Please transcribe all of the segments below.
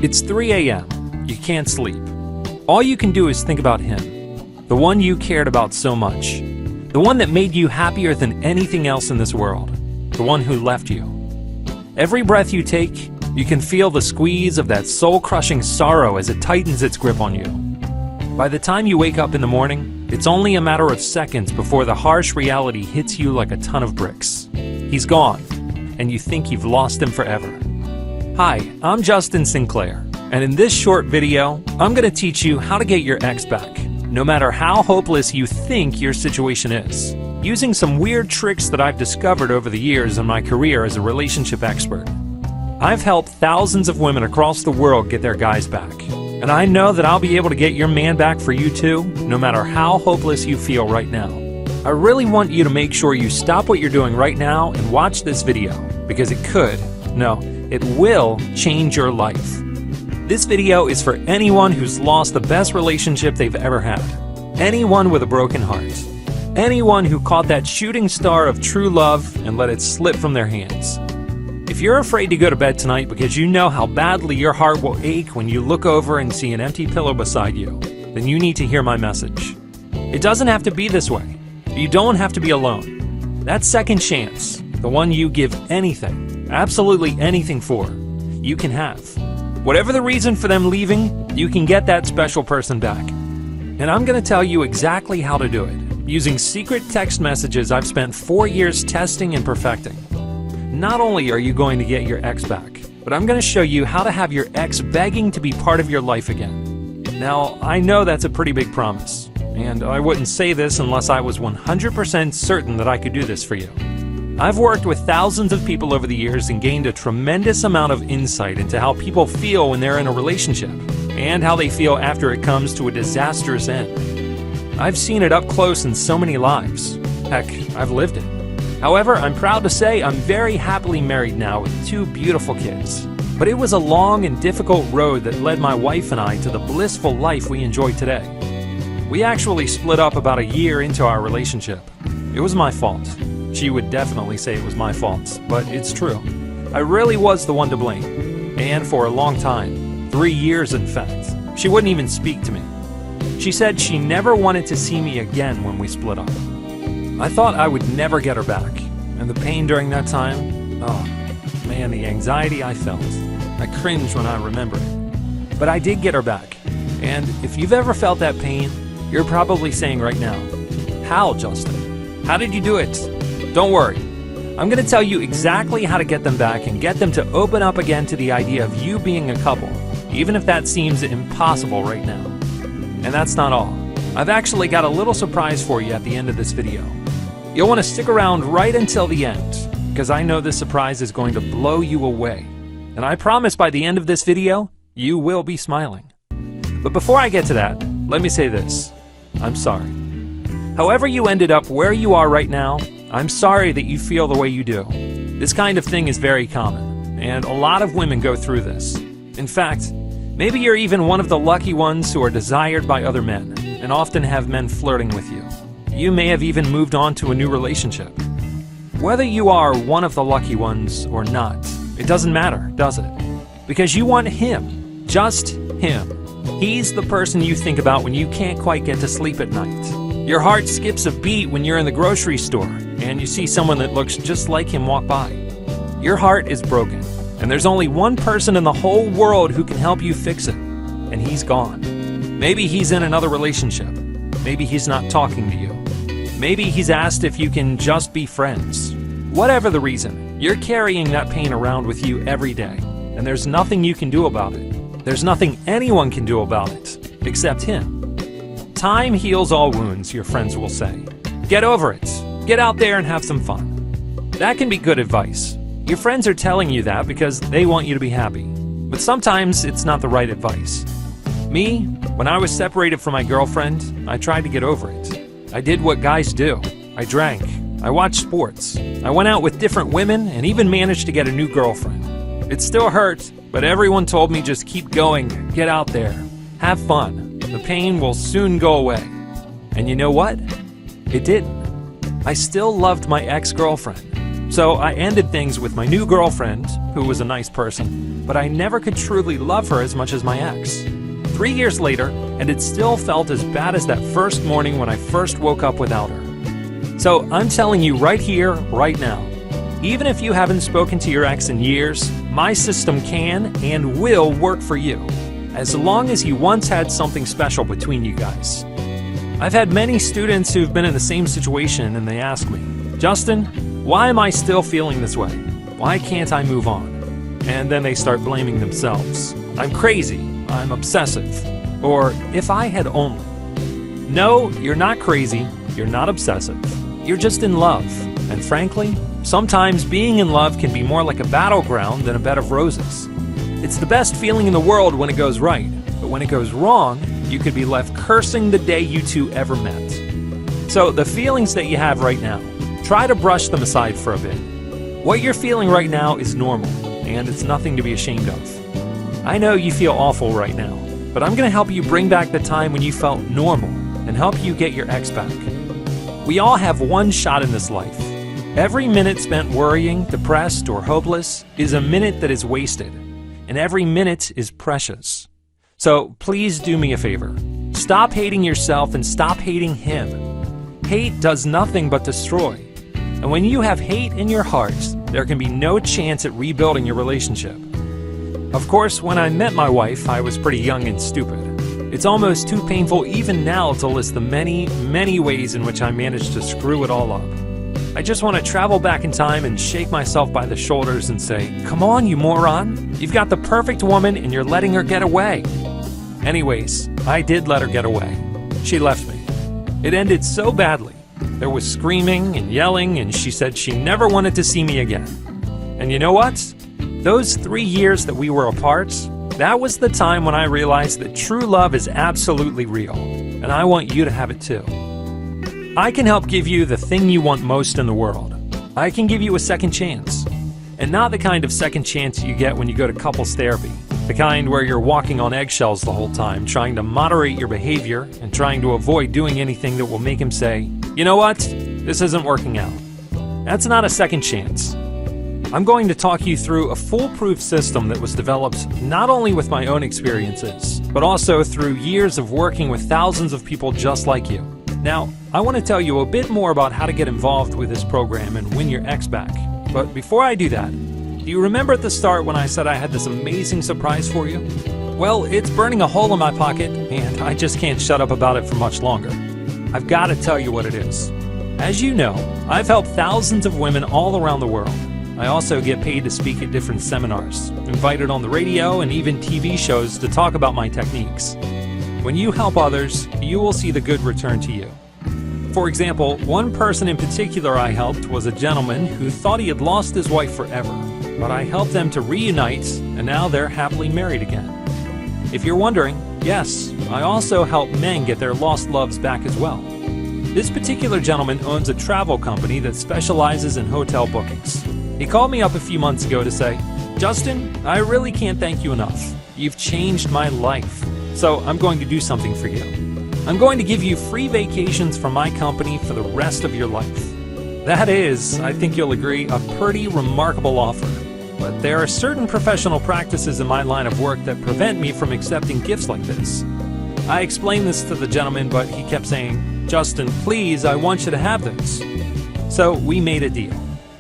It's 3 a.m. You can't sleep. All you can do is think about him, the one you cared about so much, the one that made you happier than anything else in this world, the one who left you. Every breath you take, you can feel the squeeze of that soul-crushing sorrow as it tightens its grip on you. By the time you wake up in the morning, it's only a matter of seconds before the harsh reality hits you like a ton of bricks. He's gone, and you think you've lost him forever. Hi, I'm Justin Sinclair, and in this short video, I'm going to teach you how to get your ex back, no matter how hopeless you think your situation is, using some weird tricks that I've discovered over the years in my career as a relationship expert. I've helped thousands of women across the world get their guys back, and I know that I'll be able to get your man back for you too, no matter how hopeless you feel right now. I really want you to make sure you stop what you're doing right now and watch this video, because it will change your life. This video is for anyone who's lost the best relationship they've ever had, anyone with a broken heart, anyone who caught that shooting star of true love and let it slip from their hands. If you're afraid to go to bed tonight because you know how badly your heart will ache when you look over and see an empty pillow beside you, then you need to hear my message. It doesn't have to be this way. You don't have to be alone. That second chance, the one you give anything, absolutely anything for, you can have. Whatever the reason for them leaving, you can get that special person back. And I'm going to tell you exactly how to do it, using secret text messages I've spent 4 years testing and perfecting. Not only are you going to get your ex back, but I'm going to show you how to have your ex begging to be part of your life again. Now, I know that's a pretty big promise, and I wouldn't say this unless I was 100% certain that I could do this for you. I've worked with thousands of people over the years and gained a tremendous amount of insight into how people feel when they're in a relationship, and how they feel after it comes to a disastrous end. I've seen it up close in so many lives. Heck, I've lived it. However, I'm proud to say I'm very happily married now with 2 beautiful kids. But it was a long and difficult road that led my wife and I to the blissful life we enjoy today. We actually split up about a year into our relationship. It was my fault. She would definitely say it was my fault, but it's true. I really was the one to blame. And for a long time, 3 years in fact, she wouldn't even speak to me. She said she never wanted to see me again when we split up. I thought I would never get her back, and the pain during that time, oh man, the anxiety I felt. I cringe when I remember it. But I did get her back, and if you've ever felt that pain, you're probably saying right now, how, Justin? How did you do it? Don't worry. I'm going to tell you exactly how to get them back and get them to open up again to the idea of you being a couple, even if that seems impossible right now. And that's not all. I've actually got a little surprise for you at the end of this video. You'll want to stick around right until the end, because I know this surprise is going to blow you away. And I promise by the end of this video, you will be smiling. But before I get to that, let me say this. I'm sorry. However you ended up where you are right now, I'm sorry that you feel the way you do. This kind of thing is very common, and a lot of women go through this. In fact, maybe you're even one of the lucky ones who are desired by other men, and often have men flirting with you. You may have even moved on to a new relationship. Whether you are one of the lucky ones or not, it doesn't matter, does it? Because you want him, just him. He's the person you think about when you can't quite get to sleep at night. Your heart skips a beat when you're in the grocery store and you see someone that looks just like him walk by. Your heart is broken, and there's only one person in the whole world who can help you fix it, and he's gone. Maybe he's in another relationship. Maybe he's not talking to you. Maybe he's asked if you can just be friends. Whatever the reason, you're carrying that pain around with you every day, and there's nothing you can do about it. There's nothing anyone can do about it, except him. Time heals all wounds, your friends will say. Get over it. Get out there and have some fun. That can be good advice. Your friends are telling you that because they want you to be happy. But sometimes it's not the right advice. Me, when I was separated from my girlfriend, I tried to get over it. I did what guys do. I drank. I watched sports. I went out with different women and even managed to get a new girlfriend. It still hurt, but everyone told me just keep going, get out there, have fun. The pain will soon go away. And you know what? It didn't. I still loved my ex-girlfriend. So I ended things with my new girlfriend, who was a nice person, but I never could truly love her as much as my ex. 3 years later, and it still felt as bad as that first morning when I first woke up without her. So I'm telling you right here, right now, even if you haven't spoken to your ex in years, my system can and will work for you, as long as you once had something special between you guys. I've had many students who've been in the same situation and they ask me, Justin, why am I still feeling this way? Why can't I move on? And then they start blaming themselves. I'm crazy. I'm obsessive. Or if I had only. No, you're not crazy. You're not obsessive. You're just in love. And frankly, sometimes being in love can be more like a battleground than a bed of roses. It's the best feeling in the world when it goes right, but when it goes wrong, you could be left cursing the day you two ever met. So the feelings that you have right now, try to brush them aside for a bit. What you're feeling right now is normal, and it's nothing to be ashamed of. I know you feel awful right now, but I'm going to help you bring back the time when you felt normal and help you get your ex back. We all have one shot in this life. Every minute spent worrying, depressed, or hopeless is a minute that is wasted, and every minute is precious. So please do me a favor. Stop hating yourself and stop hating him. Hate does nothing but destroy. And when you have hate in your heart, there can be no chance at rebuilding your relationship. Of course, when I met my wife, I was pretty young and stupid. It's almost too painful even now to list the many, many ways in which I managed to screw it all up. I just want to travel back in time and shake myself by the shoulders and say, come on, you moron. You've got the perfect woman and you're letting her get away. Anyways, I did let her get away. She left me. It ended so badly. There was screaming and yelling, and she said she never wanted to see me again. And you know what? Those 3 years that we were apart, that was the time when I realized that true love is absolutely real, and I want you to have it too. I can help give you the thing you want most in the world. I can give you a second chance. And not the kind of second chance you get when you go to couples therapy. The kind where you're walking on eggshells the whole time, trying to moderate your behavior and trying to avoid doing anything that will make him say, you know what, this isn't working out. That's not a second chance. I'm going to talk you through a foolproof system that was developed not only with my own experiences, but also through years of working with thousands of people just like you. Now, I want to tell you a bit more about how to get involved with this program and win your ex back. But before I do that, do you remember at the start when I said I had this amazing surprise for you? Well, it's burning a hole in my pocket, and I just can't shut up about it for much longer. I've got to tell you what it is. As you know, I've helped thousands of women all around the world. I also get paid to speak at different seminars, invited on the radio and even TV shows to talk about my techniques. When you help others, you will see the good return to you. For example, one person in particular I helped was a gentleman who thought he had lost his wife forever, but I helped them to reunite, and now they're happily married again. If you're wondering, yes, I also help men get their lost loves back as well. This particular gentleman owns a travel company that specializes in hotel bookings. He called me up a few months ago to say, Justin, I really can't thank you enough. You've changed my life. So I'm going to do something for you. I'm going to give you free vacations from my company for the rest of your life. That is, I think you'll agree, a pretty remarkable offer. But there are certain professional practices in my line of work that prevent me from accepting gifts like this. I explained this to the gentleman, but he kept saying, Justin, please, I want you to have this. So we made a deal.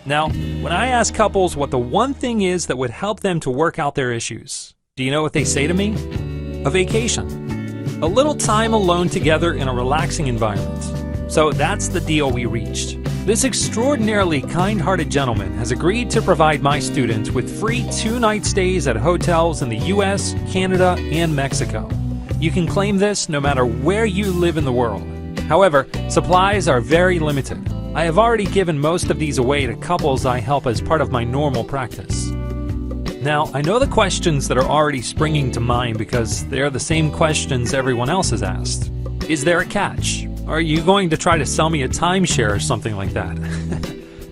Now, when I ask couples what the one thing is that would help them to work out their issues, do you know what they say to me? A vacation. A little time alone together in a relaxing environment. So that's the deal we reached. This extraordinarily kind-hearted gentleman has agreed to provide my students with free 2-night stays at hotels in the US, Canada, and Mexico. You can claim this no matter where you live in the world. However, supplies are very limited. I have already given most of these away to couples I help as part of my normal practice. Now, I know the questions that are already springing to mind because they are the same questions everyone else has asked. Is there a catch? Are you going to try to sell me a timeshare or something like that?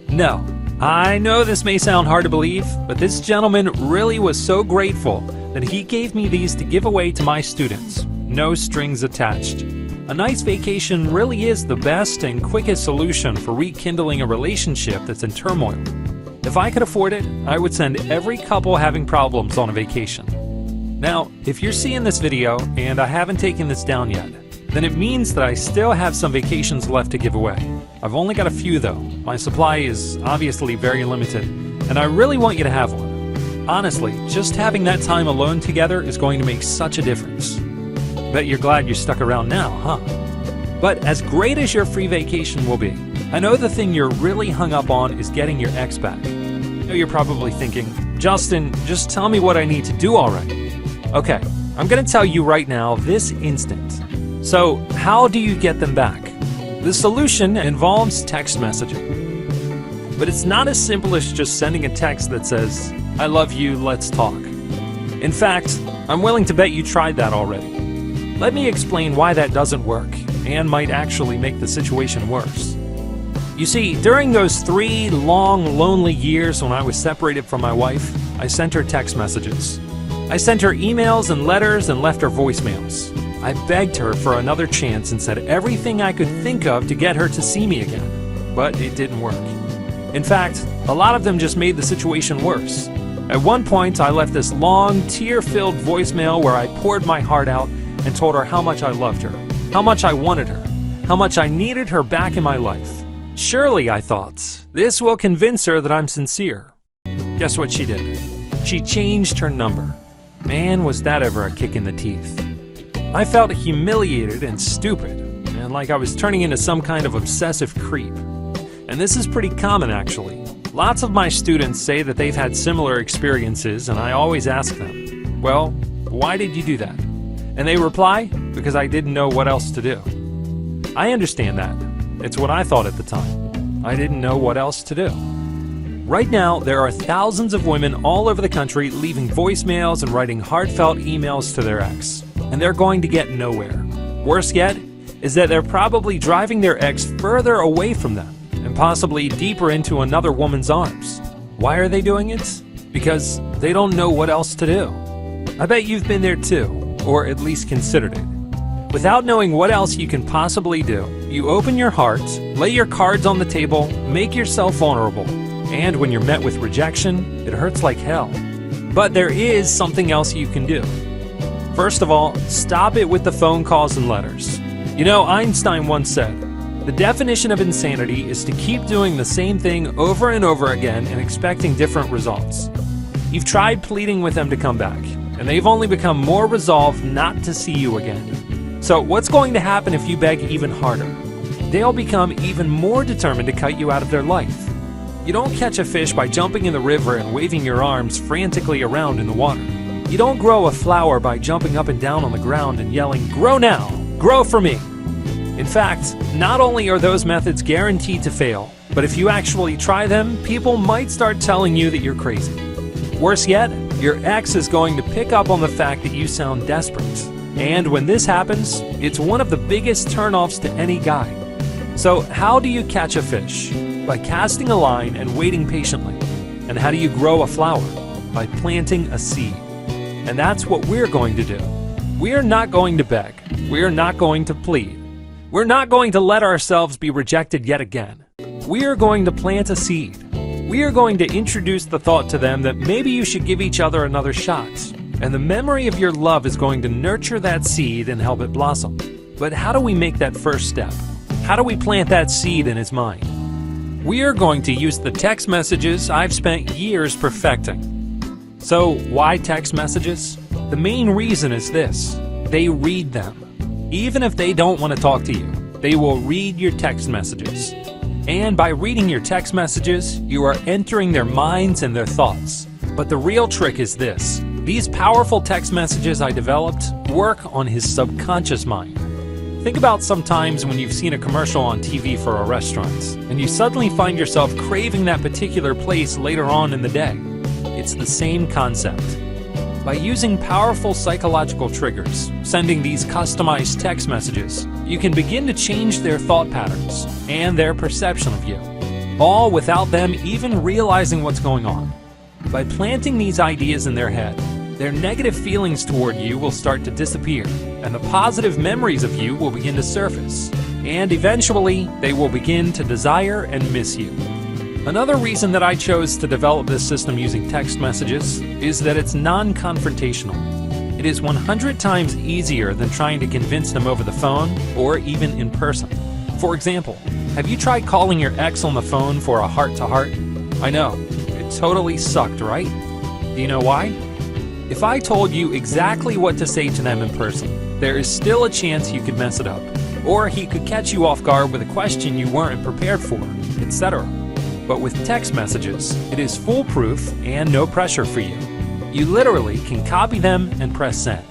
No. I know this may sound hard to believe, but this gentleman really was so grateful that he gave me these to give away to my students. No strings attached. A nice vacation really is the best and quickest solution for rekindling a relationship that's in turmoil. If I could afford it, I would send every couple having problems on a vacation. Now, if you're seeing this video and I haven't taken this down yet, then it means that I still have some vacations left to give away. I've only got a few though. My supply is obviously very limited, and I really want you to have one. Honestly, just having that time alone together is going to make such a difference. Bet you're glad you stuck around now, huh? But as great as your free vacation will be, I know the thing you're really hung up on is getting your ex back. I know you're probably thinking, Justin, just tell me what I need to do already. Okay, I'm gonna tell you right now, this instant. So, how do you get them back? The solution involves text messaging. But it's not as simple as just sending a text that says, I love you, let's talk. In fact, I'm willing to bet you tried that already. Let me explain why that doesn't work, and might actually make the situation worse. You see, during those 3 long, lonely years when I was separated from my wife, I sent her text messages. I sent her emails and letters and left her voicemails. I begged her for another chance and said everything I could think of to get her to see me again. But it didn't work. In fact, a lot of them just made the situation worse. At one point, I left this long, tear-filled voicemail where I poured my heart out and told her how much I loved her, how much I wanted her, how much I needed her back in my life. Surely, I thought, this will convince her that I'm sincere. Guess what she did? She changed her number. Man, was that ever a kick in the teeth. I felt humiliated and stupid, and like I was turning into some kind of obsessive creep. And this is pretty common, actually. Lots of my students say that they've had similar experiences, and I always ask them, well, why did you do that? And they reply, because I didn't know what else to do. I understand that. It's what I thought at the time. I didn't know what else to do. Right now, there are thousands of women all over the country leaving voicemails and writing heartfelt emails to their ex. And they're going to get nowhere. Worse yet, is that they're probably driving their ex further away from them, and possibly deeper into another woman's arms. Why are they doing it? Because they don't know what else to do. I bet you've been there too, or at least considered it. Without knowing what else you can possibly do, you open your heart, lay your cards on the table, make yourself vulnerable, and when you're met with rejection, it hurts like hell. But there is something else you can do. First of all, stop it with the phone calls and letters. You know, Einstein once said, the definition of insanity is to keep doing the same thing over and over again and expecting different results. You've tried pleading with them to come back, and they've only become more resolved not to see you again. So what's going to happen if you beg even harder? They'll become even more determined to cut you out of their life. You don't catch a fish by jumping in the river and waving your arms frantically around in the water. You don't grow a flower by jumping up and down on the ground and yelling, "Grow now! Grow for me!" In fact, not only are those methods guaranteed to fail, but if you actually try them, people might start telling you that you're crazy. Worse yet, your ex is going to pick up on the fact that you sound desperate. And when this happens, it's one of the biggest turnoffs to any guy. So how do you catch a fish? By casting a line and waiting patiently. And how do you grow a flower? By planting a seed. And that's what we're going to do. We're not going to beg. We're not going to plead. We're not going to let ourselves be rejected yet again. We are going to plant a seed. We are going to introduce the thought to them that maybe you should give each other another shot. And the memory of your love is going to nurture that seed and help it blossom. But how do we make that first step? How do we plant that seed in his mind? We are going to use the text messages I've spent years perfecting. So why text messages? The main reason is this: they read them. Even if they don't want to talk to you, they will read your text messages. And by reading your text messages, you are entering their minds and their thoughts. But the real trick is this: these powerful text messages I developed work on his subconscious mind. Think about some times when you've seen a commercial on TV for a restaurant, and you suddenly find yourself craving that particular place later on in the day. It's the same concept. By using powerful psychological triggers, sending these customized text messages, you can begin to change their thought patterns and their perception of you, all without them even realizing what's going on. By planting these ideas in their head, their negative feelings toward you will start to disappear, and the positive memories of you will begin to surface, and eventually they will begin to desire and miss you. Another reason that I chose to develop this system using text messages is that it's non-confrontational. It is 100 times easier than trying to convince them over the phone or even in person. For example, have you tried calling your ex on the phone for a heart-to-heart? I know, it totally sucked, right? Do you know why? If I told you exactly what to say to them in person, there is still a chance you could mess it up, or he could catch you off guard with a question you weren't prepared for, etc. But with text messages, it is foolproof and no pressure for you. You literally can copy them and press send.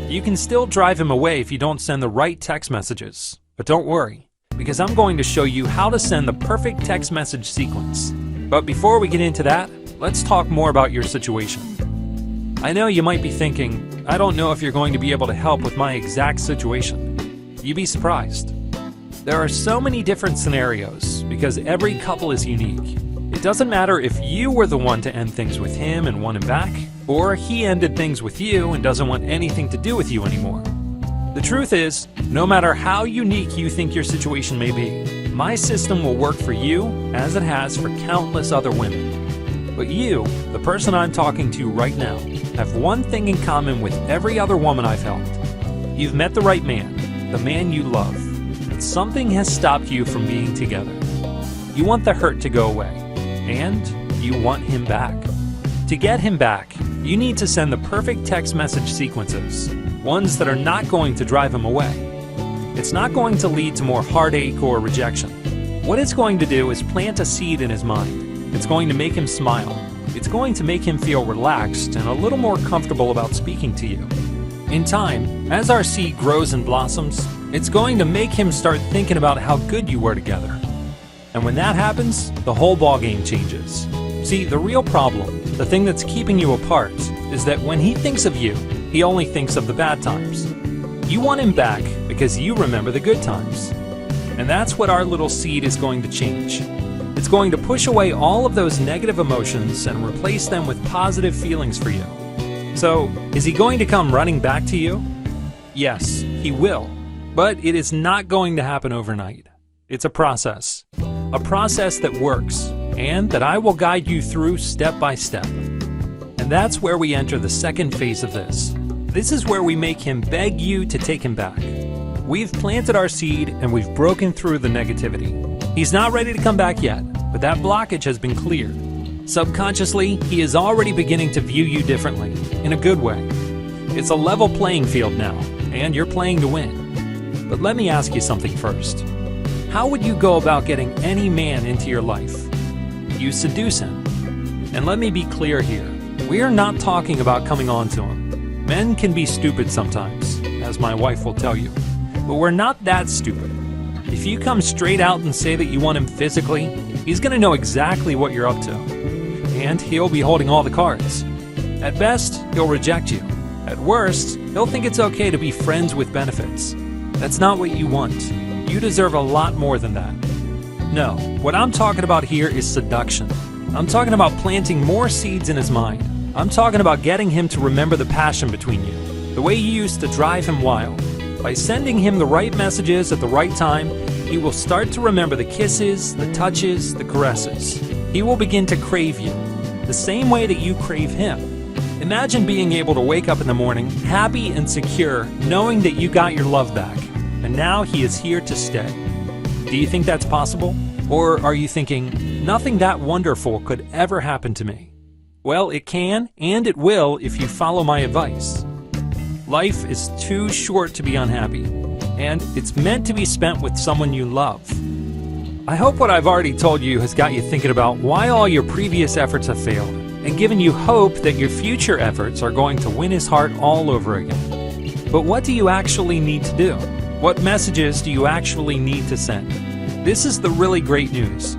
You can still drive him away if you don't send the right text messages. But don't worry, because I'm going to show you how to send the perfect text message sequence. But before we get into that, let's talk more about your situation. I know you might be thinking, I don't know if you're going to be able to help with my exact situation. You'd be surprised. There are so many different scenarios because every couple is unique. It doesn't matter if you were the one to end things with him and want him back, or he ended things with you and doesn't want anything to do with you anymore. The truth is, no matter how unique you think your situation may be, my system will work for you as it has for countless other women. But you, the person I'm talking to right now, have one thing in common with every other woman I've helped. You've met the right man, the man you love, but something has stopped you from being together. You want the hurt to go away, and you want him back. To get him back, you need to send the perfect text message sequences, ones that are not going to drive him away. It's not going to lead to more heartache or rejection. What it's going to do is plant a seed in his mind. It's going to make him smile. It's going to make him feel relaxed and a little more comfortable about speaking to you. In time, as our seed grows and blossoms, it's going to make him start thinking about how good you were together. And when that happens, the whole ballgame changes. See, the real problem, the thing that's keeping you apart, is that when he thinks of you, he only thinks of the bad times. You want him back because you remember the good times. And that's what our little seed is going to change. It's going to push away all of those negative emotions and replace them with positive feelings for you. So, is he going to come running back to you? Yes, he will. But it is not going to happen overnight. It's a process that works, and that I will guide you through step by step. And that's where we enter the second phase of this. This is where we make him beg you to take him back. We've planted our seed and we've broken through the negativity. He's not ready to come back yet, but that blockage has been cleared. Subconsciously, he is already beginning to view you differently, in a good way. It's a level playing field now, and you're playing to win. But let me ask you something first. How would you go about getting any man into your life? You seduce him. And let me be clear here. We are not talking about coming on to him. Men can be stupid sometimes, as my wife will tell you. But we're not that stupid. If you come straight out and say that you want him physically, he's going to know exactly what you're up to. And he'll be holding all the cards. At best, he'll reject you. At worst, he'll think it's okay to be friends with benefits. That's not what you want. You deserve a lot more than that. No, what I'm talking about here is seduction. I'm talking about planting more seeds in his mind. I'm talking about getting him to remember the passion between you, the way you used to drive him wild. By sending him the right messages at the right time, he will start to remember the kisses, the touches, the caresses. He will begin to crave you, the same way that you crave him. Imagine being able to wake up in the morning, happy and secure, knowing that you got your love back, and now he is here to stay. Do you think that's possible? Or are you thinking, nothing that wonderful could ever happen to me? Well, it can, and it will if you follow my advice. Life is too short to be unhappy, and it's meant to be spent with someone you love. I hope what I've already told you has got you thinking about why all your previous efforts have failed, and given you hope that your future efforts are going to win his heart all over again. But what do you actually need to do? What messages do you actually need to send? This is the really great news.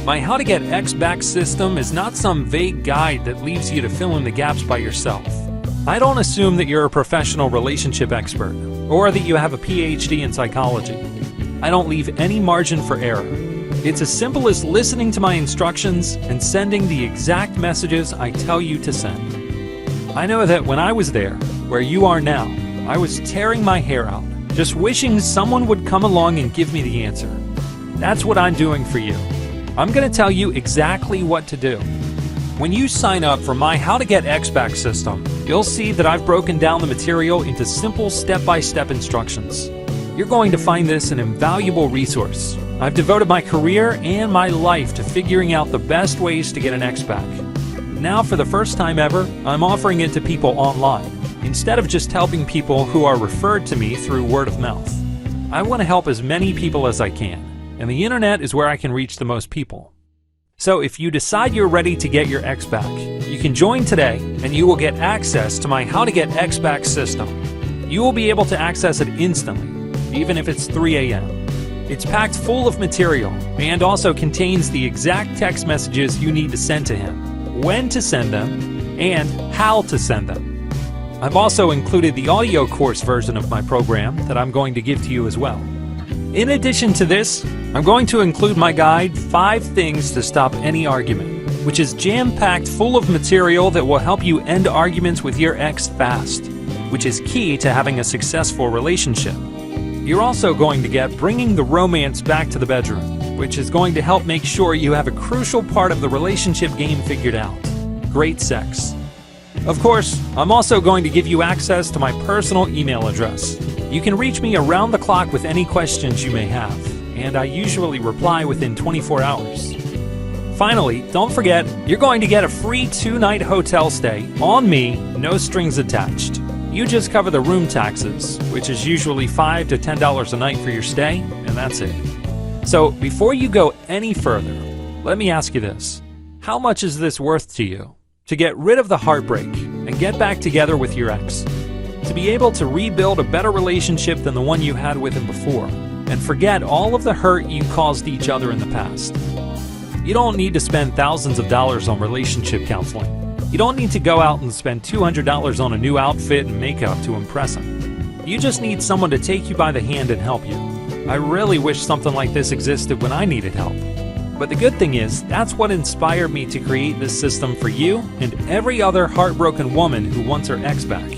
My How to Get X Back system is not some vague guide that leaves you to fill in the gaps by yourself. I don't assume that you're a professional relationship expert, or that you have a PhD in psychology. I don't leave any margin for error. It's as simple as listening to my instructions and sending the exact messages I tell you to send. I know that when I was there, where you are now, I was tearing my hair out, just wishing someone would come along and give me the answer. That's what I'm doing for you. I'm going to tell you exactly what to do. When you sign up for my How to Get X Back system, you'll see that I've broken down the material into simple step-by-step instructions. You're going to find this an invaluable resource. I've devoted my career and my life to figuring out the best ways to get an X Back. Now, for the first time ever, I'm offering it to people online, instead of just helping people who are referred to me through word of mouth. I want to help as many people as I can, and the internet is where I can reach the most people. So if you decide you're ready to get your X Back, you can join today and you will get access to my How to Get X Back system. You will be able to access it instantly, even if it's 3 a.m. It's packed full of material and also contains the exact text messages you need to send to him, when to send them, and how to send them. I've also included the audio course version of my program that I'm going to give to you as well. In addition to this, I'm going to include my guide, 5 Things to Stop Any Argument, which is jam-packed full of material that will help you end arguments with your ex fast, which is key to having a successful relationship. You're also going to get Bringing the Romance Back to the Bedroom, which is going to help make sure you have a crucial part of the relationship game figured out: great sex. Of course, I'm also going to give you access to my personal email address. You can reach me around the clock with any questions you may have, and I usually reply within 24 hours. Finally, don't forget, you're going to get a free 2-night hotel stay on me, no strings attached. You just cover the room taxes, which is usually $5 to $10 a night for your stay, and that's it. So before you go any further, let me ask you this. How much is this worth to you? To get rid of the heartbreak and get back together with your ex? To be able to rebuild a better relationship than the one you had with him before, and forget all of the hurt you caused each other in the past? You don't need to spend thousands of dollars on relationship counseling. You don't need to go out and spend $200 on a new outfit and makeup to impress him. You just need someone to take you by the hand and help you. I really wish something like this existed when I needed help. But the good thing is, that's what inspired me to create this system for you and every other heartbroken woman who wants her ex back.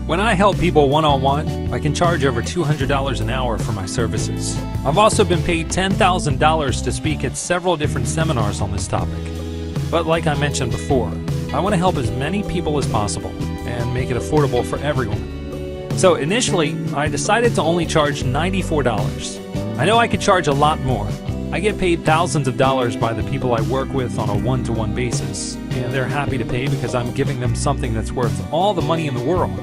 When I help people one-on-one, I can charge over $200 an hour for my services. I've also been paid $10,000 to speak at several different seminars on this topic. But like I mentioned before, I want to help as many people as possible and make it affordable for everyone. So initially, I decided to only charge $94. I know I could charge a lot more. I get paid thousands of dollars by the people I work with on a one-to-one basis, and they're happy to pay because I'm giving them something that's worth all the money in the world.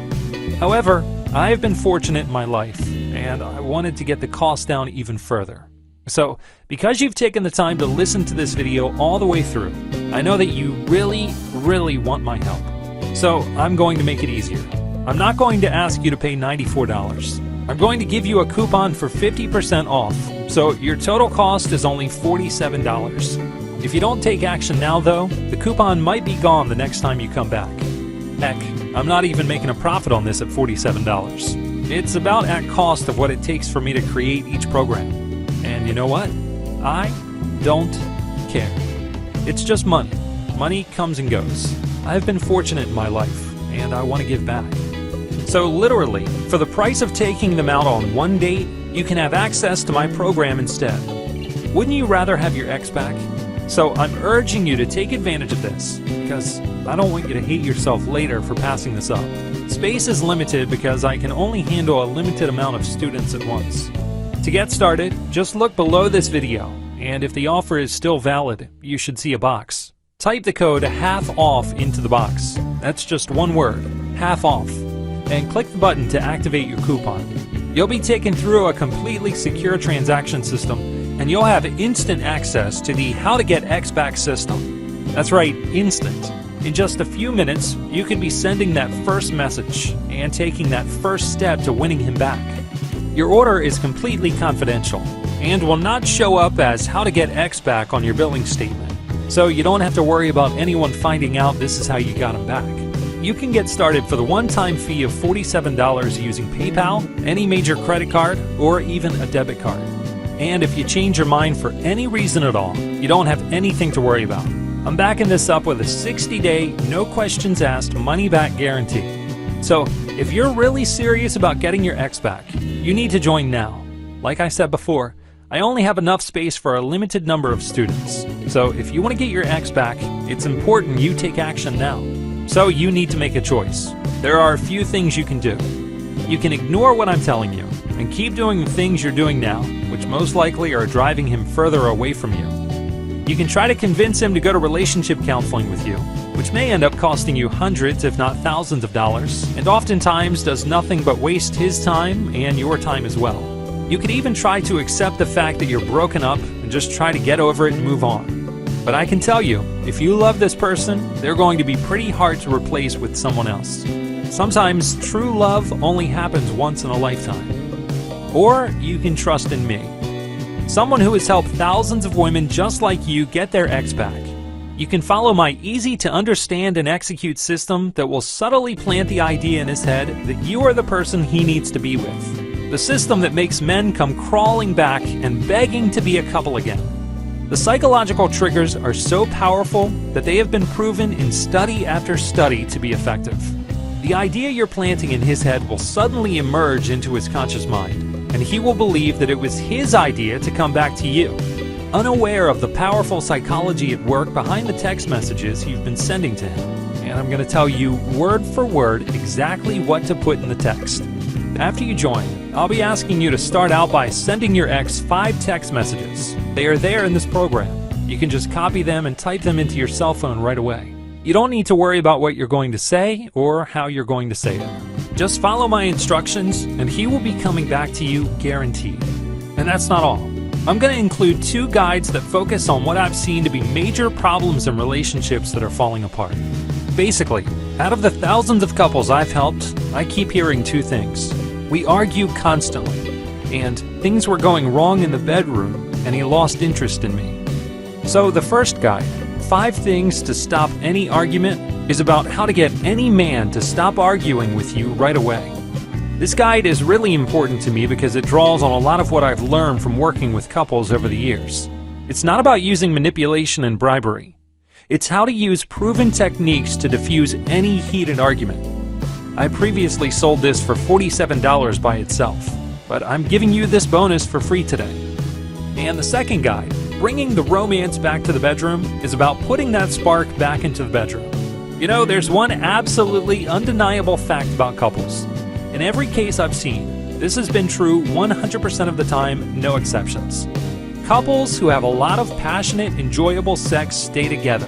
However, I've been fortunate in my life, and I wanted to get the cost down even further. So, because you've taken the time to listen to this video all the way through, I know that you really, really want my help. So, I'm going to make it easier. I'm not going to ask you to pay $94. I'm going to give you a coupon for 50% off, so your total cost is only $47. If you don't take action now though, the coupon might be gone the next time you come back. Heck, I'm not even making a profit on this at $47. It's about at cost of what it takes for me to create each program. And you know what? I don't care. It's just money. Money comes and goes. I've been fortunate in my life, and I want to give back. So literally, for the price of taking them out on one date, you can have access to my program instead. Wouldn't you rather have your ex back? So I'm urging you to take advantage of this, because I don't want you to hate yourself later for passing this up. Space is limited because I can only handle a limited amount of students at once. To get started, just look below this video, and if the offer is still valid, you should see a box. Type the code half off into the box. That's just one word, half off, and click the button to activate your coupon. You'll be taken through a completely secure transaction system, and you'll have instant access to the How to Get X Back system. That's right, instant. In just a few minutes, you can be sending that first message and taking that first step to winning him back. Your order is completely confidential and will not show up as How to Get X Back on your billing statement, so you don't have to worry about anyone finding out this is how you got him back. You can get started for the one-time fee of $47 using PayPal, any major credit card, or even a debit card. And if you change your mind for any reason at all, you don't have anything to worry about. I'm backing this up with a 60-day, no questions asked, money-back guarantee. So, if you're really serious about getting your ex back, you need to join now. Like I said before, I only have enough space for a limited number of students. So if you want to get your ex back, it's important you take action now. So you need to make a choice. There are a few things you can do. You can ignore what I'm telling you and keep doing the things you're doing now, which most likely are driving him further away from you. You can try to convince him to go to relationship counseling with you, which may end up costing you hundreds if not thousands of dollars, and oftentimes does nothing but waste his time and your time as well. You could even try to accept the fact that you're broken up and just try to get over it and move on. But I can tell you, if you love this person, they're going to be pretty hard to replace with someone else. Sometimes true love only happens once in a lifetime. Or you can trust in me, someone who has helped thousands of women just like you get their ex back. You can follow my easy to understand and execute system that will subtly plant the idea in his head that you are the person he needs to be with. The system that makes men come crawling back and begging to be a couple again. The psychological triggers are so powerful that they have been proven in study after study to be effective. The idea you're planting in his head will suddenly emerge into his conscious mind, and he will believe that it was his idea to come back to you, unaware of the powerful psychology at work behind the text messages you've been sending to him. And I'm going to tell you word for word exactly what to put in the text. After you join, I'll be asking you to start out by sending your ex 5 text messages. They are there in this program. You can just copy them and type them into your cell phone right away. You don't need to worry about what you're going to say or how you're going to say it. Just follow my instructions and he will be coming back to you guaranteed. And that's not all. I'm going to include 2 guides that focus on what I've seen to be major problems in relationships that are falling apart. Basically, out of the thousands of couples I've helped, I keep hearing 2 things. We argue constantly, and things were going wrong in the bedroom and he lost interest in me. So the first guide, 5 things to stop any argument, is about how to get any man to stop arguing with you right away. This guide is really important to me because it draws on a lot of what I've learned from working with couples over the years. It's not about using manipulation and bribery. It's how to use proven techniques to diffuse any heated argument. I previously sold this for $47 by itself, but I'm giving you this bonus for free today. And the second guide, bringing the romance back to the bedroom, is about putting that spark back into the bedroom. You know, there's one absolutely undeniable fact about couples. In every case I've seen, this has been true 100% of the time, no exceptions. Couples who have a lot of passionate, enjoyable sex stay together.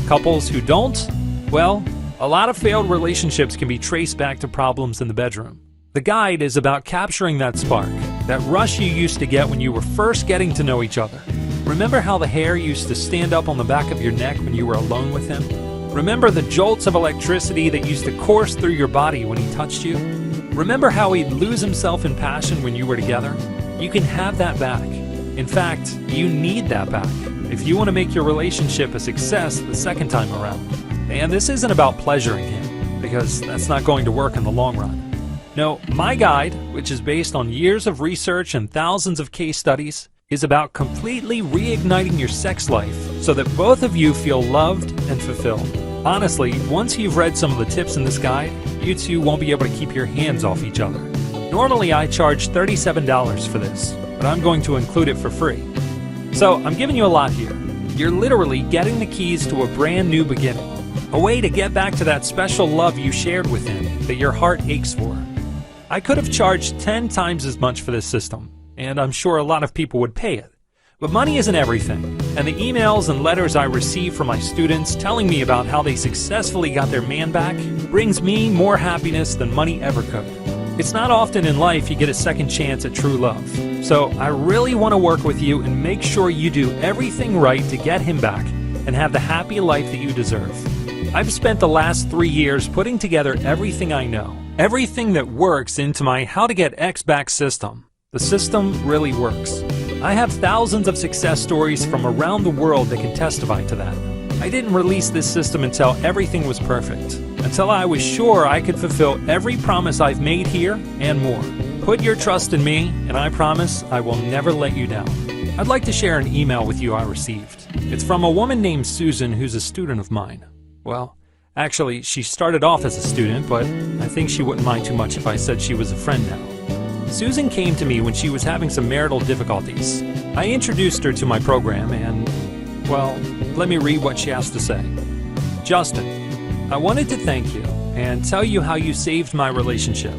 Couples who don't, well, a lot of failed relationships can be traced back to problems in the bedroom. The guide is about capturing that spark, that rush you used to get when you were first getting to know each other. Remember how the hair used to stand up on the back of your neck when you were alone with him? Remember the jolts of electricity that used to course through your body when he touched you? Remember how he'd lose himself in passion when you were together? You can have that back. In fact, you need that back if you want to make your relationship a success the second time around. And this isn't about pleasuring him, because that's not going to work in the long run. No, my guide, which is based on years of research and thousands of case studies, is about completely reigniting your sex life so that both of you feel loved and fulfilled. Honestly, once you've read some of the tips in this guide, you two won't be able to keep your hands off each other. Normally I charge $37 for this, but I'm going to include it for free. So I'm giving you a lot here. You're literally getting the keys to a brand new beginning, a way to get back to that special love you shared with him that your heart aches for. I could have charged 10 times as much for this system, and I'm sure a lot of people would pay it. But money isn't everything, and the emails and letters I receive from my students telling me about how they successfully got their man back brings me more happiness than money ever could. It's not often in life you get a second chance at true love, so I really want to work with you and make sure you do everything right to get him back and have the happy life that you deserve. I've spent the last 3 years putting together everything I know, everything that works into my How to Get X Back system. The system really works. I have thousands of success stories from around the world that can testify to that. I didn't release this system until everything was perfect, until I was sure I could fulfill every promise I've made here and more. Put your trust in me, and I promise I will never let you down. I'd like to share an email with you I received. It's from a woman named Susan who's a student of mine. Well, actually, she started off as a student, but I think she wouldn't mind too much if I said she was a friend now. Susan came to me when she was having some marital difficulties. I introduced her to my program and, well, let me read what she has to say. Justin, I wanted to thank you and tell you how you saved my relationship.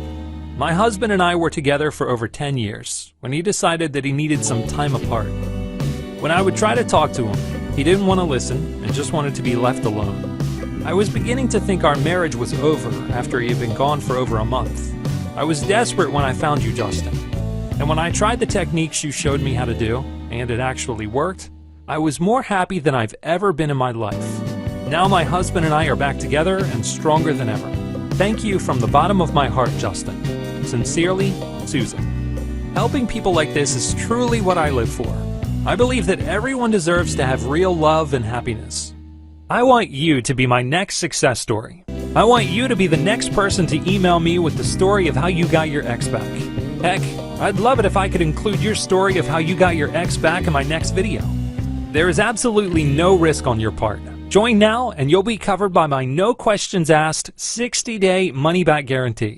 My husband and I were together for over 10 years when he decided that he needed some time apart. When I would try to talk to him, he didn't want to listen and just wanted to be left alone. I was beginning to think our marriage was over after he had been gone for over a month. I was desperate when I found you, Justin. And when I tried the techniques you showed me how to do, and it actually worked, I was more happy than I've ever been in my life. Now my husband and I are back together and stronger than ever. Thank you from the bottom of my heart, Justin. Sincerely, Susan. Helping people like this is truly what I live for. I believe that everyone deserves to have real love and happiness. I want you to be my next success story. I want you to be the next person to email me with the story of how you got your ex back. Heck, I'd love it if I could include your story of how you got your ex back in my next video. There is absolutely no risk on your part. Join now and you'll be covered by my no questions asked 60-day money-back guarantee.